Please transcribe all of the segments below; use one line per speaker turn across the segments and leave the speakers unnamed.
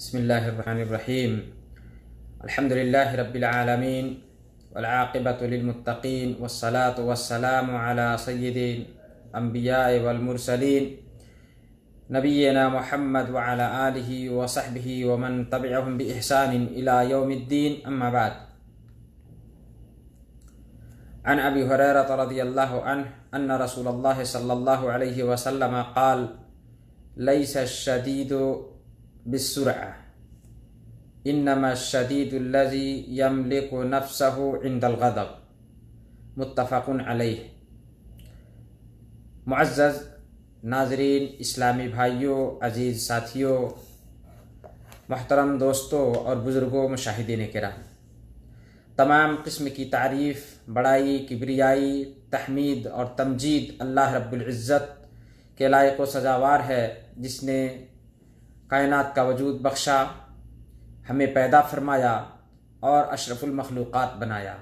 بسم الله الرحمن الرحيم. الحمد لله رب العالمين والعاقبة للمتقين والصلاة والسلام على سيد الأنبياء والمرسلين نبينا محمد وعلى آله وصحبه ومن تبعهم بإحسان إلى يوم الدين. أما بعد، عن أبي هريرة رضي الله عنه أن رسول الله صلى الله عليه وسلم قال: ليس الشديد بالسرعة انما الشدید الذی یملک نفسہ عند الغضب. متفق علیہ. معزز ناظرین، اسلامی بھائیوں، عزیز ساتھیوں، محترم دوستوں اور بزرگوں، مشاہدین کرام، تمام قسم کی تعریف، بڑائی، کبریائی، تحمید اور تمجید اللہ رب العزت کے لائق و سزاوار ہے، جس نے کائنات کا وجود بخشا، ہمیں پیدا فرمایا اور اشرف المخلوقات بنایا.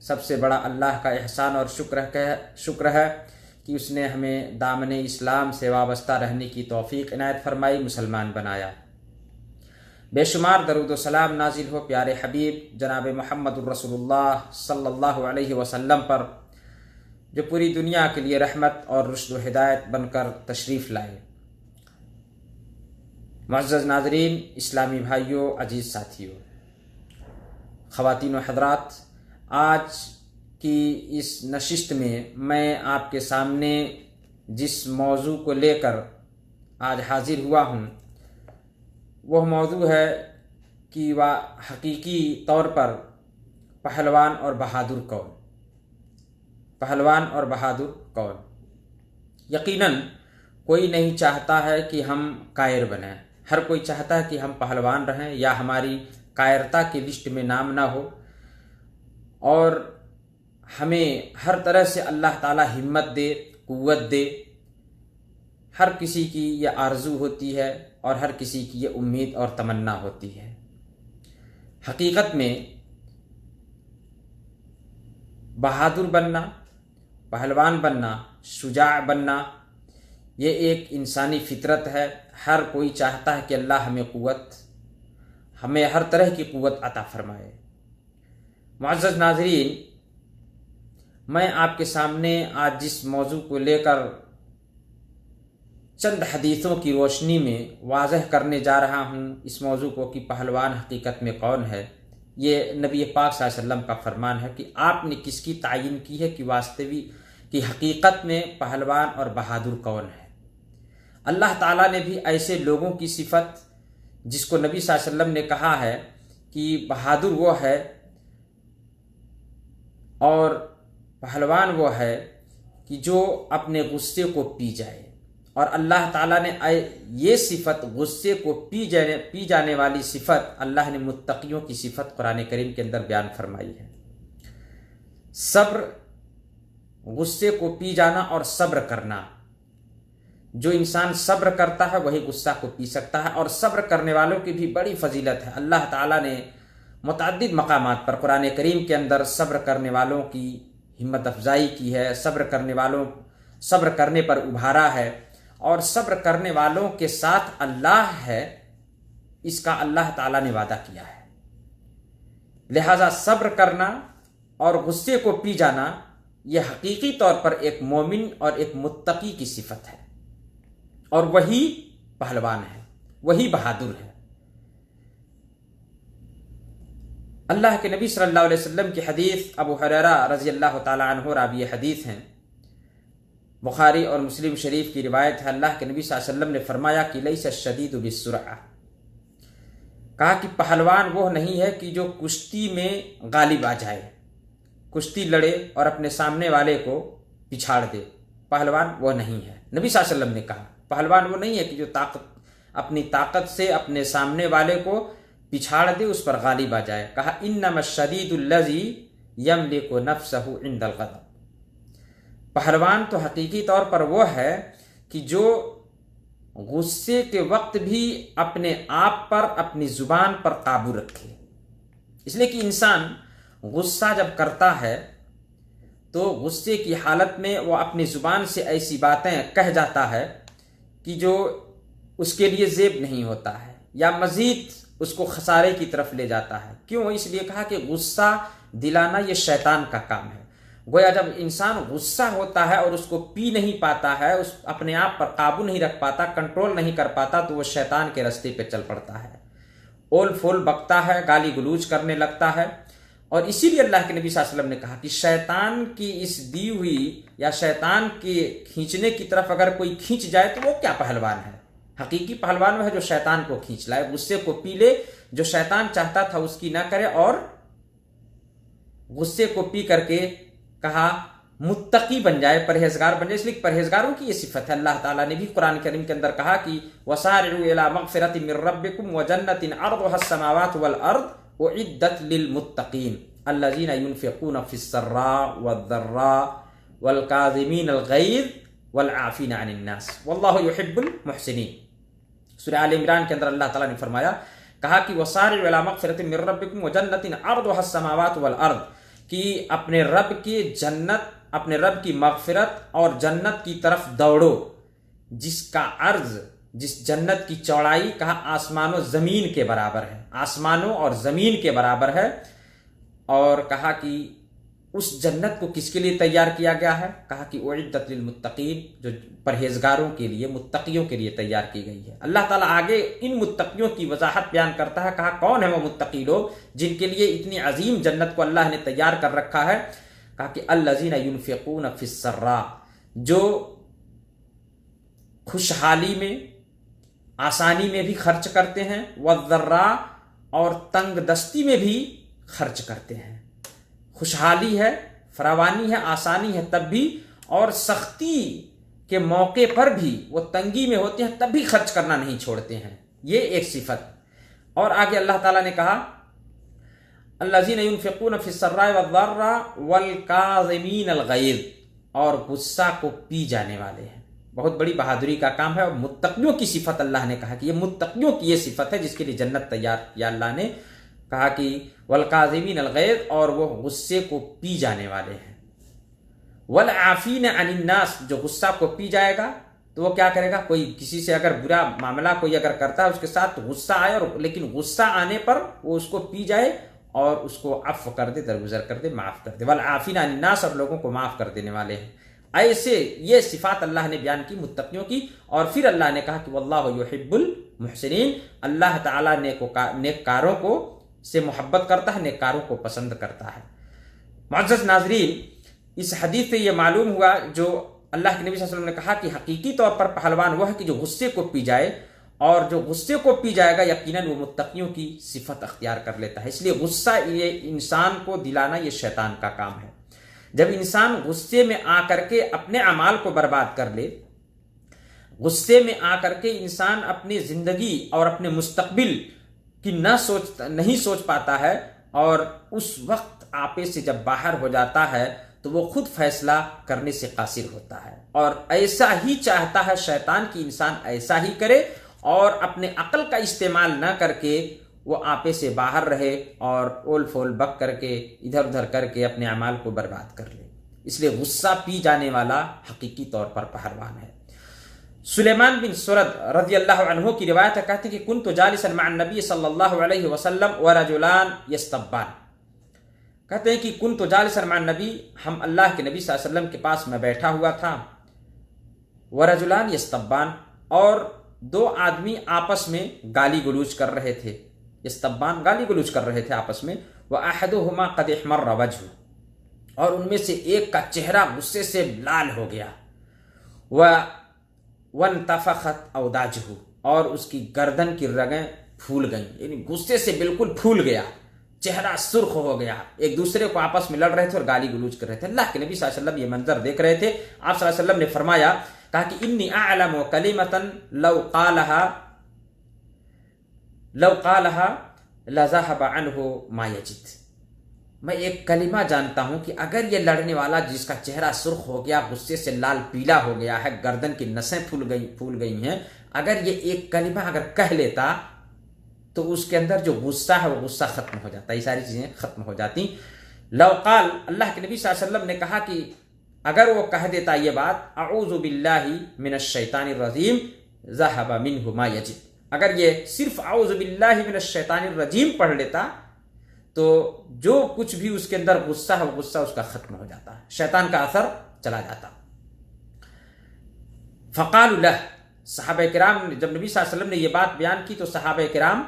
سب سے بڑا اللہ کا احسان اور شکر ہے کہ اس نے ہمیں دامن اسلام سے وابستہ رہنے کی توفیق عنایت فرمائی، مسلمان بنایا. بے شمار درود و سلام نازل ہو پیارے حبیب جناب محمد الرسول اللہ صلی اللہ علیہ وسلم پر، جو پوری دنیا کے لیے رحمت اور رشد و ہدایت بن کر تشریف لائے. معزز ناظرین، اسلامی بھائیوں، عزیز ساتھیوں، خواتین و حضرات، آج کی اس نشست میں آپ کے سامنے جس موضوع کو لے کر آج حاضر ہوا ہوں، وہ موضوع ہے کہ وہ حقیقی طور پر پہلوان اور بہادر کون. پہلوان اور بہادر کون؟ یقیناً کوئی نہیں چاہتا ہے کہ ہم کائر بنیں. ہر کوئی چاہتا ہے کہ ہم پہلوان رہیں یا ہماری کائرتا کی لسٹ میں نام نہ ہو، اور ہمیں ہر طرح سے اللہ تعالی ہمت دے، قوت دے. ہر کسی کی یہ آرزو ہوتی ہے اور ہر کسی کی یہ امید اور تمنا ہوتی ہے. حقیقت میں بہادر بننا، پہلوان بننا، شجاع بننا، یہ ایک انسانی فطرت ہے. ہر کوئی چاہتا ہے کہ اللہ ہمیں ہر طرح کی قوت عطا فرمائے. معزز ناظرین، میں آپ کے سامنے آج جس موضوع کو لے کر چند حدیثوں کی روشنی میں واضح کرنے جا رہا ہوں، اس موضوع کو کہ پہلوان حقیقت میں کون ہے، یہ نبی پاک صلی اللہ علیہ وسلم کا فرمان ہے کہ آپ نے کس کی تعین کی ہے کہ حقیقت میں پہلوان اور بہادر کون ہے. اللہ تعالیٰ نے بھی ایسے لوگوں کی صفت، جس کو نبی صلی اللہ علیہ وسلم نے کہا ہے کہ بہادر وہ ہے اور پہلوان وہ ہے کہ جو اپنے غصے کو پی جائے. اور اللہ تعالیٰ نے یہ صفت، غصے کو پی جانے والی صفت، اللہ نے متقیوں کی صفت قرآن کریم کے اندر بیان فرمائی ہے. صبر، غصے کو پی جانا اور صبر کرنا. جو انسان صبر کرتا ہے وہی غصہ کو پی سکتا ہے، اور صبر کرنے والوں کی بھی بڑی فضیلت ہے. اللہ تعالیٰ نے متعدد مقامات پر قرآن کریم کے اندر صبر کرنے والوں کی ہمت افزائی کی ہے، صبر کرنے پر ابھارا ہے، اور صبر کرنے والوں کے ساتھ اللہ ہے، اس کا اللہ تعالیٰ نے وعدہ کیا ہے. لہذا صبر کرنا اور غصے کو پی جانا یہ حقیقی طور پر ایک مومن اور ایک متقی کی صفت ہے، اور وہی پہلوان ہے، وہی بہادر ہے. اللہ کے نبی صلی اللہ علیہ وسلم کی حدیث، ابو ہریرہ رضی اللہ تعالی عنہ راوی حدیث ہیں، بخاری اور مسلم شریف کی روایت ہے. اللہ کے نبی صلی اللہ علیہ وسلم نے فرمایا کہ لیس الشدید بالسرعہ، کہا کہ پہلوان وہ نہیں ہے کہ جو کشتی میں غالب آ جائے، کشتی لڑے اور اپنے سامنے والے کو پچھاڑ دے. پہلوان وہ نہیں ہے. نبی صلی اللہ علیہ وسلم نے کہا پہلوان وہ نہیں ہے کہ جو اپنی طاقت سے اپنے سامنے والے کو پچھاڑ دے، اس پر غالب آ جائے. کہا انما الشدید الذی یملک نفسہ عند الغضب. پہلوان تو حقیقی طور پر وہ ہے کہ جو غصے کے وقت بھی اپنے آپ پر، اپنی زبان پر قابو رکھے. اس لیے کہ انسان غصہ جب کرتا ہے تو غصے کی حالت میں وہ اپنی زبان سے ایسی باتیں کہہ جاتا ہے کہ جو اس کے لیے زیب نہیں ہوتا ہے، یا مزید اس کو خسارے کی طرف لے جاتا ہے۔ کیوں؟ اس لیے کہا کہ غصہ دلانا یہ شیطان کا کام ہے۔ گویا جب انسان غصہ ہوتا ہے اور اس کو پی نہیں پاتا ہے، اس اپنے آپ پر قابو نہیں رکھ پاتا، کنٹرول نہیں کر پاتا، تو وہ شیطان کے راستے پہ چل پڑتا ہے، اول فول بکتا ہے، گالی گلوچ کرنے لگتا ہے۔ اور اسی لیے اللہ کے نبی صلی اللہ علیہ وسلم نے کہا کہ شیطان کی اس دی ہوئی یا شیطان کے کھینچنے کی طرف اگر کوئی کھینچ جائے تو وہ کیا پہلوان ہے؟ حقیقی پہلوان وہ ہے جو شیطان کو کھینچ لائے، غصے کو پی لے، جو شیطان چاہتا تھا اس کی نہ کرے، اور غصے کو پی کر کے کہا متقی بن جائے، پرہیزگار بن جائے۔ اس لیے پرہیزگاروں کی یہ صفت ہے۔ اللہ تعالیٰ نے بھی قرآن کریم کے اندر کہا کہ وَسَارِعُوا إِلَىٰ مَغْفِرَةٍ مِّن رَّبِّكُمْ وَجَنَّةٍ عَرْضُهَا السَّمَاوَاتُ وَالْأَرْضُ أُعِدَّتْ لِلْمُتَّقِينَ الَّذِينَ يُنفِقُونَ فِي السَّرَّاءِ وَالضَّرَّاءِ وَالْكَاظِمِينَ الْغَيْظَ وَالْعَافِينَ عَنِ النَّاسِ وَاللَّهُ يُحِبُّ الْمُحْسِنِينَ۔ سورہ آل عمران کے اندر اللہ تعالیٰ نے فرمایا، کہا کہ وَسَارِعُوا إِلَىٰ مَغْفِرَةٍ مِّن رَّبِّكُمْ وَجَنَّةٍ عَرْضُهَا السَّمَاوَاتُ وَالْأَرْضُ، کہ اپنے رب کی جنت، اپنے رب کی مغفرت اور جنت کی طرف دوڑو، جس کا عرض، جس جنت کی چوڑائی کہا آسمان و زمین کے برابر ہے، آسمانوں اور زمین کے برابر ہے۔ اور کہا کہ اس جنت کو کس کے لیے تیار کیا گیا ہے؟ کہا کہ اعدت للمتقین، جو پرہیزگاروں کے لیے، متقیوں کے لیے تیار کی گئی ہے۔ اللہ تعالیٰ آگے ان متقیوں کی وضاحت بیان کرتا ہے، کہا کون ہے وہ متقی لوگ جن کے لیے اتنی عظیم جنت کو اللہ نے تیار کر رکھا ہے؟ کہا کہ الذین ينفقون فی السراء، جو خوشحالی میں، آسانی میں بھی خرچ کرتے ہیں، والضراء، اور تنگ دستی میں بھی خرچ کرتے ہیں۔ خوشحالی ہے، فراوانی ہے، آسانی ہے تب بھی، اور سختی کے موقع پر بھی وہ تنگی میں ہوتے ہیں تب بھی خرچ کرنا نہیں چھوڑتے ہیں، یہ ایک صفت۔ اور آگے اللہ تعالیٰ نے کہا الذین ينفقون فی السراء والضراء والکاظمین الغیظ، اور غصہ کو پی جانے والے ہیں۔ بہت بڑی بہادری کا کام ہے، اور متقیوں کی صفت اللہ نے کہا کہ یہ متقیوں کی یہ صفت ہے جس کے لیے جنت تیار کیا اللہ نے۔ کہا کہ والکاظمین الغیظ، اور وہ غصے کو پی جانے والے ہیں۔ والعافین عن الناس، جو غصہ کو پی جائے گا تو وہ کیا کرے گا؟ کوئی کسی سے اگر برا معاملہ کوئی اگر کرتا ہے، اس کے ساتھ غصہ آئے، اور لیکن غصہ آنے پر وہ اس کو پی جائے اور اس کو عفو کر دے، درگزر کر دے، معاف کر دے۔ والعافین عن الناس، اور لوگوں کو معاف کر دینے والے ہیں۔ ایسے یہ صفات اللہ نے بیان کی متقیوں کی، اور پھر اللہ نے کہا کہ واللہ یحب المحسنین، اللہ تعالیٰ نیک کاروں کو سے محبت کرتا ہے، نیک کاروں کو پسند کرتا ہے۔ معزز ناظرین، اس حدیث سے یہ معلوم ہوا، جو اللہ کے نبی صلی اللہ علیہ وسلم نے کہا کہ حقیقی طور پر پہلوان وہ ہے کہ جو غصے کو پی جائے، اور جو غصے کو پی جائے گا یقیناً وہ متقیوں کی صفت اختیار کر لیتا ہے۔ اس لیے غصہ یہ انسان کو دلانا یہ شیطان کا کام ہے۔ جب انسان غصے میں آ کر کے اپنے اعمال کو برباد کر لے، غصے میں آ کر کے انسان اپنی زندگی اور اپنے مستقبل کی نہیں سوچ پاتا ہے، اور اس وقت آپے سے جب باہر ہو جاتا ہے تو وہ خود فیصلہ کرنے سے قاصر ہوتا ہے، اور ایسا ہی چاہتا ہے شیطان کی انسان ایسا ہی کرے، اور اپنے عقل کا استعمال نہ کر کے وہ آپے سے باہر رہے اور اول فول بک کر کے ادھر ادھر کر کے اپنے اعمال کو برباد کر لے۔ اس لیے غصہ پی جانے والا حقیقی طور پر پہلوان ہے۔ سلیمان بن سرد رضی اللہ عنہ کی روایت ہے، کہتے ہیں کہ کنت جالسا مع النبی صلی اللہ علیہ وسلم ورجلان یستبان، کہتے ہیں کہ کنت جالسا مع النبی، ہم اللہ کے نبی صلی اللہ علیہ وسلم کے پاس میں بیٹھا ہوا تھا، ورجلان یستبان، اور دو آدمی آپس میں گالی گلوچ کر رہے تھے، یستبان گالی گلوچ کر رہے تھے آپس میں، وَأَحَدُهُمَا قَدْ احْمَرَّ وَجْهُهُ، اور ان میں سے ایک کا چہرہ غصے سے لال ہو گیا، وَانْتَفَخَتْ أَوْدَاجُهُ، اور اس کی گردن کی رگیں پھول گئیں، یعنی غصے سے بالکل پھول گیا، چہرہ سرخ ہو گیا، ایک دوسرے کو آپس میں لڑ رہے تھے اور گالی گلوچ کر رہے تھے۔ اللہ کے نبی صلی اللہ علیہ وسلم یہ منظر دیکھ رہے تھے۔ آپ صلی اللہ علیہ وسلم نے فرمایا، کہا کہ انی اعلم کلمۃ لو قالها لذهب عنه ما يجد، میں ایک کلمہ جانتا ہوں کہ اگر یہ لڑنے والا جس کا چہرہ سرخ ہو گیا، غصے سے لال پیلا ہو گیا ہے، گردن کی نسیں پھول گئی ہیں، اگر یہ ایک کلمہ اگر کہہ لیتا تو اس کے اندر جو غصہ ہے وہ غصہ ختم ہو جاتا، یہ ساری چیزیں ختم ہو جاتی۔ لو قال، اللہ کے نبی صلی اللہ علیہ وسلم نے کہا کہ اگر وہ کہہ دیتا یہ بات، اعوذ باللہ من الشیطان الرجیم ذهب منه ما یجد، اگر یہ صرف اعوذ باللہ من الشیطان الرجیم پڑھ لیتا تو جو کچھ بھی اس کے اندر غصہ ہے وہ غصہ اس کا ختم ہو جاتا، شیطان کا اثر چلا جاتا۔ فقالوا له، صحابہ کرام جب نبی صلی اللہ علیہ وسلم نے یہ بات بیان کی تو صحابہ کرام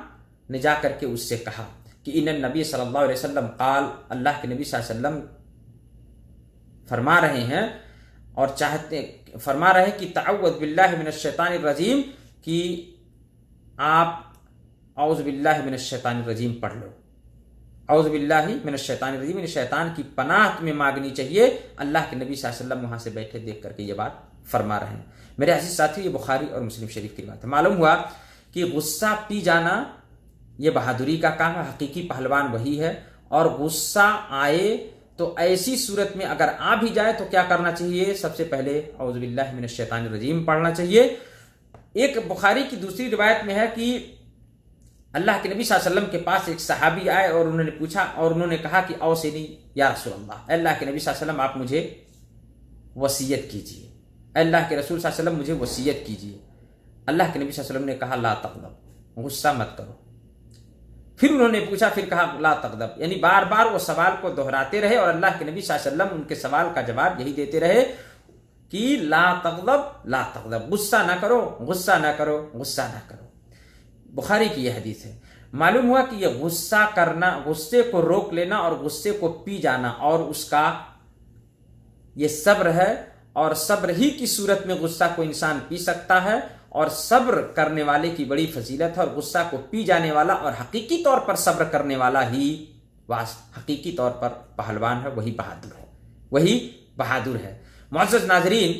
نے جا کر کے اس سے کہا کہ ان النبی صلی اللہ علیہ وسلم قال، اللہ کے نبی صلی اللہ علیہ وسلم فرما رہے ہیں اور فرما رہے ہیں کہ تعوذ باللہ من الشیطان الرجیم، کہ آپ اعوذ باللہ من الشیطان الرجیم پڑھ لو۔ اعوذ باللہ من الشیطان الرجیم، یعنی شیطان کی پناہ تمہیں مانگنی چاہیے۔ اللہ کے نبی صلی اللہ علیہ وسلم وہاں سے بیٹھے دیکھ کر کے یہ بات فرما رہے ہیں۔ میرے عزیز ساتھی، یہ بخاری اور مسلم شریف کی بات ہے۔ معلوم ہوا کہ غصہ پی جانا یہ بہادری کا کام ہے، حقیقی پہلوان وہی ہے۔ اور غصہ آئے تو ایسی صورت میں اگر آ بھی جائے تو کیا کرنا چاہیے؟ سب سے پہلے اعوذ باللہ من الشیطان الرجیم پڑھنا چاہیے۔ ایک بخاری کی دوسری روایت میں ہے کہ اللہ کے نبی صلی اللہ علیہ وسلم کے پاس ایک صحابی آئے اور انہوں نے پوچھا اور انہوں نے کہا کہ اوصنی یا رسول اللہ، اللہ کے نبی صلی اللہ علیہ وسلم آپ مجھے وصیت کیجیے، اللہ کے رسول صلی اللہ علیہ وسلم مجھے وصیت کیجیے۔ اللہ کے نبی صلی اللہ علیہ وسلم نے کہا لا تغضب، غصہ مت کرو۔ پھر انہوں نے پوچھا، پھر کہا لا تغضب، یعنی بار بار وہ سوال کو دہراتے رہے اور اللہ کے نبی صلی اللہ علیہ وسلم ان کے سوال کا جواب یہی دیتے رہے کہ لا تغضب لا تغضب، غصہ نہ کرو، غصہ نہ کرو، غصہ نہ کرو۔ بخاری کی یہ حدیث ہے۔ معلوم ہوا کہ یہ غصہ کرنا، غصے کو روک لینا اور غصے کو پی جانا اور اس کا یہ صبر ہے، اور صبر ہی کی صورت میں غصہ کو انسان پی سکتا ہے، اور صبر کرنے والے کی بڑی فضیلت ہے، اور غصہ کو پی جانے والا اور حقیقی طور پر صبر کرنے والا ہی حقیقی طور پر پہلوان ہے، وہی بہادر ہے، وہی بہادر ہے۔ معزز ناظرین،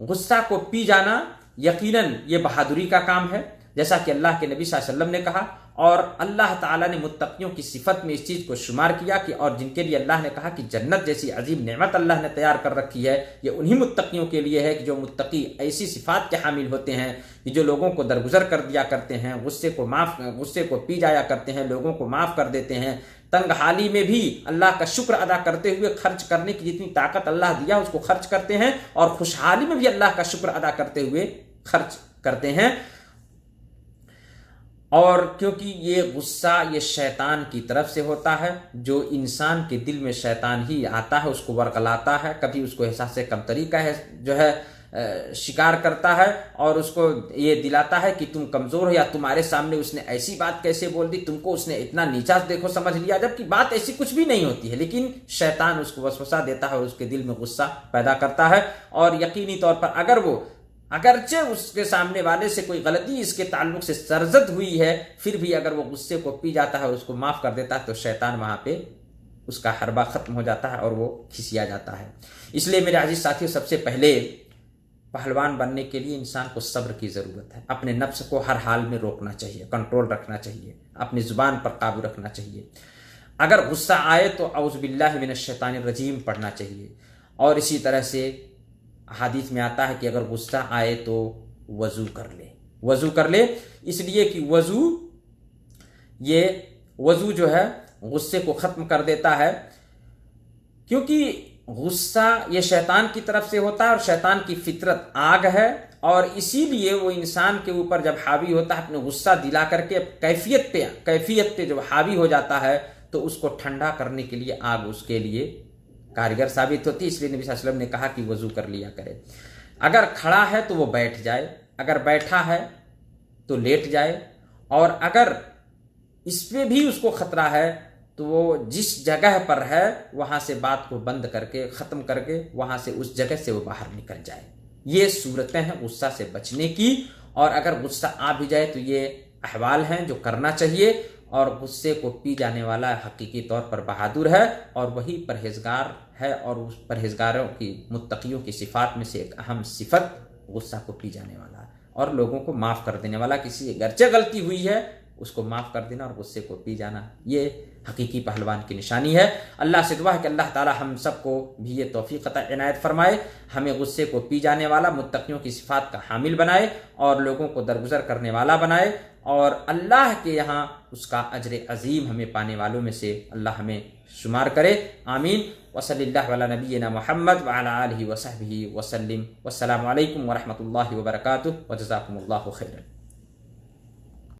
غصہ کو پی جانا یقیناً یہ بہادری کا کام ہے، جیسا کہ اللہ کے نبی صلی اللہ علیہ وسلم نے کہا، اور اللہ تعالیٰ نے متقیوں کی صفت میں اس چیز کو شمار کیا کہ اور جن کے لیے اللہ نے کہا کہ جنت جیسی عظیم نعمت اللہ نے تیار کر رکھی ہے، یہ انہی متقیوں کے لیے ہے کہ جو متقی ایسی صفات کے حامل ہوتے ہیں کہ جو لوگوں کو درگزر کر دیا کرتے ہیں، غصے کو پی جایا کرتے ہیں، لوگوں کو معاف کر دیتے ہیں، تنگ حالی میں بھی اللہ کا شکر ادا کرتے ہوئے خرچ کرنے کی جتنی طاقت اللہ دیا اس کو خرچ کرتے ہیں، اور خوشحالی میں بھی اللہ کا شکر ادا کرتے ہوئے خرچ کرتے ہیں۔ اور کیونکہ یہ غصہ یہ شیطان کی طرف سے ہوتا ہے، جو انسان کے دل میں شیطان ہی آتا ہے اس کو ورغلاتا ہے، کبھی اس کو احساس کمتری کا جو ہے شکار کرتا ہے، اور اس کو یہ دلاتا ہے کہ تم کمزور ہو، یا تمہارے سامنے اس نے ایسی بات کیسے بول دی، تم کو اس نے اتنا نیچا دیکھو سمجھ لیا، جبکہ بات ایسی کچھ بھی نہیں ہوتی ہے، لیکن شیطان اس کو وسوسہ دیتا ہے اور اس کے دل میں غصہ پیدا کرتا ہے۔ اور یقینی طور پر اگرچہ اس کے سامنے والے سے کوئی غلطی اس کے تعلق سے سرزد ہوئی ہے، پھر بھی اگر وہ غصے کو پی جاتا ہے اور اس کو معاف کر دیتا ہے تو شیطان وہاں پہ اس کا حربہ ختم ہو جاتا ہے اور وہ کھسیا جاتا ہے۔ اس لیے میرے عزیز ساتھیو، سب سے پہلے پہلوان بننے کے لیے انسان کو صبر کی ضرورت ہے۔ اپنے نفس کو ہر حال میں روکنا چاہیے، کنٹرول رکھنا چاہیے، اپنی زبان پر قابو رکھنا چاہیے۔ اگر غصہ آئے تو اعوذ باللہ من الشیطان الرجیم پڑھنا چاہیے، اور اسی طرح سے حدیث میں آتا ہے کہ اگر غصہ آئے تو وضو کر لے، اس لیے کہ وضو جو ہے غصے کو ختم کر دیتا ہے، کیونکہ غصہ یہ شیطان کی طرف سے ہوتا ہے اور شیطان کی فطرت آگ ہے، اور اسی لیے وہ انسان کے اوپر جب حاوی ہوتا ہے اپنے غصہ دلا کر کے کیفیت پہ جب حاوی ہو جاتا ہے تو اس کو ٹھنڈا کرنے کے لیے آگ اس کے لیے کارگر ثابت ہوتی ہے۔ اس لیے نبی صلی اللہ علیہ وسلم نے کہا کہ وضو کر لیا کرے۔ اگر کھڑا ہے تو وہ بیٹھ جائے، اگر بیٹھا ہے تو لیٹ جائے، اور اگر اس پہ بھی اس کو خطرہ ہے تو وہ جس جگہ پر ہے وہاں سے بات کو بند کر کے ختم کر کے وہاں سے اس جگہ سے وہ باہر نکل جائے۔ یہ صورتیں ہیں غصہ سے بچنے کی، اور اگر غصہ آ بھی جائے تو یہ احوال ہیں جو کرنا چاہیے، اور غصے کو پی جانے والا حقیقی طور پر بہادر ہے، اور وہی پرہیزگار ہے، اور اس پرہیزگاروں کی متقیوں کی صفات میں سے ایک اہم صفت غصہ کو پی جانے والا ہے، اور لوگوں کو معاف کر دینے والا۔ کسی اگرچہ غلطی ہوئی ہے اس کو معاف کر دینا اور غصے کو پی جانا، یہ حقیقی پہلوان کی نشانی ہے۔ اللہ سے دعا ہے کہ اللہ تعالی ہم سب کو بھی یہ توفیق عطا عنایت فرمائے، ہمیں غصے کو پی جانے والا متقیوں کی صفات کا حامل بنائے، اور لوگوں کو درگزر کرنے والا بنائے، اور اللہ کے یہاں اس کا اجر عظیم ہمیں پانے والوں میں سے اللہ ہمیں شمار کرے، آمین۔ وصلی اللہ علی نبینا محمد وعلی آلہ وصحبہ وسلم، والسلام علیکم ورحمۃ اللہ وبرکاتہ، وجزاکم اللہ خیرا۔